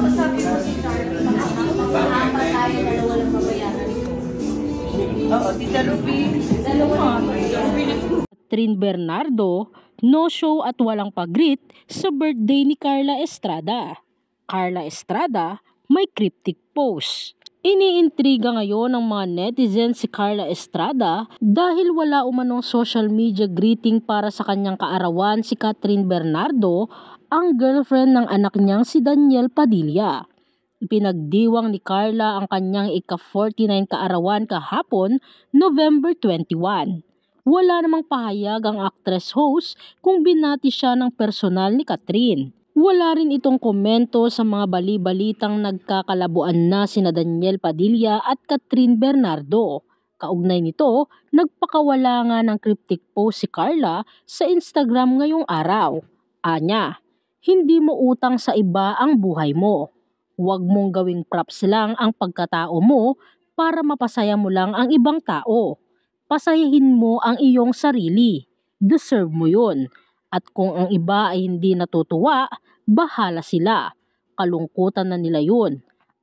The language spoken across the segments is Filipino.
Sabi mo si Charlie, makakaapat tayo, dalawa lang mabayaran ko. Oo, Tita Ruby. Dalawa lang. Catherine Bernardo, no-show at walang pag-greet sa birthday ni Carla Estrada. Carla Estrada may cryptic post. Iniintriga ngayon ng mga netizens si Carla Estrada dahil wala umanong social media greeting para sa kanyang kaarawan si Catherine Bernardo, ang girlfriend ng anak niyang si Daniel Padilla. Ipinagdiwang ni Carla ang kanyang ika-49 kaarawan kahapon, November 21. Wala namang pahayag ang actress host kung binati siya ng personal ni Catherine. Wala rin itong komento sa mga bali-balitang nagkakalabuan na sina Daniel Padilla at Catherine Bernardo. Kaugnay nito, nagpakawala nga ng cryptic post si Carla sa Instagram ngayong araw. Anya, hindi mo utang sa iba ang buhay mo. Huwag mong gawing props lang ang pagkatao mo para mapasaya mo lang ang ibang tao. Pasayahin mo ang iyong sarili. Deserve mo yun. At kung ang iba ay hindi natutuwa, bahala sila. Kalungkutan na nila yun.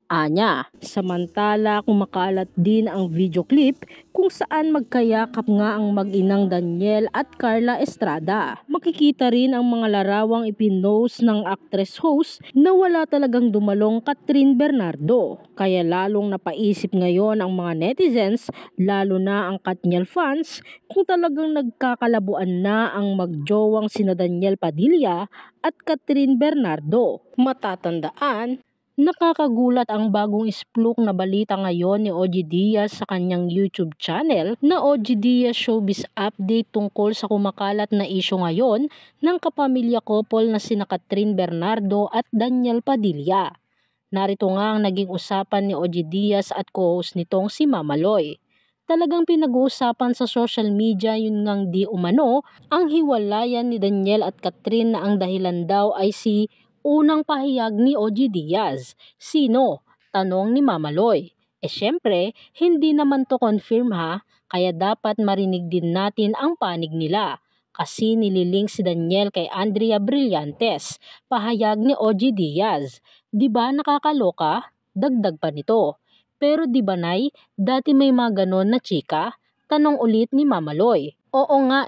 Anya, samantala kumakalat din ang video clip kung saan magkayakap nga ang mag-inang Daniel at Carla Estrada. Makikita rin ang mga larawang ipinost ng actress host na wala talagang dumalong Catherine Bernardo. Kaya lalong napaisip ngayon ang mga netizens, lalo na ang Katniel fans, kung talagang nagkakalabuan na ang magjowang sina Daniel Padilla at Catherine Bernardo. Matatandaan, nakakagulat ang bagong isplok na balita ngayon ni OG Diaz sa kanyang YouTube channel na OG Diaz Showbiz Update tungkol sa kumakalat na isyu ngayon ng kapamilya couple na sina Catherine Bernardo at Daniel Padilla. Narito nga ang naging usapan ni OG Diaz at co-host nitong si Mama Loy. Talagang pinag-uusapan sa social media yun ngang di umano ang hiwalayan ni Daniel at Catherine na ang dahilan daw ay si unang pahayag ni OG Diaz. Sino? Tanong ni Mama Loy. Syempre, hindi naman to confirm ha, kaya dapat marinig din natin ang panig nila. Kasi nililink si Daniel kay Andrea Brillantes. Pahayag ni OG Diaz. Diba nakakaloka? Dagdag pa nito. Pero di ba nay, dati may mga ganon na chika? Tanong ulit ni Mama Loy. Oo nga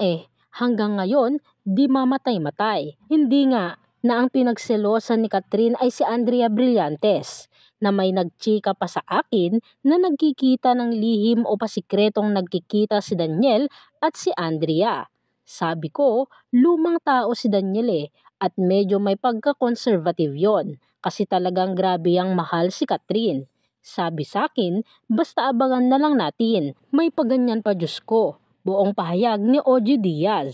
hanggang ngayon, di mamatay-matay. Hindi nga, na ang pinagselosan ni Catherine ay si Andrea Brillantes, na may nagchika pa sa akin na nagkikita ng lihim o pasikretong nagkikita si Daniel at si Andrea. Sabi ko, lumang tao si Daniel at medyo may pagka-conservative yon kasi talagang grabe ang mahal si Catherine. Sabi sa akin, basta abangan na lang natin, may paganyan pa Diyos ko. Buong pahayag ni OG Diaz.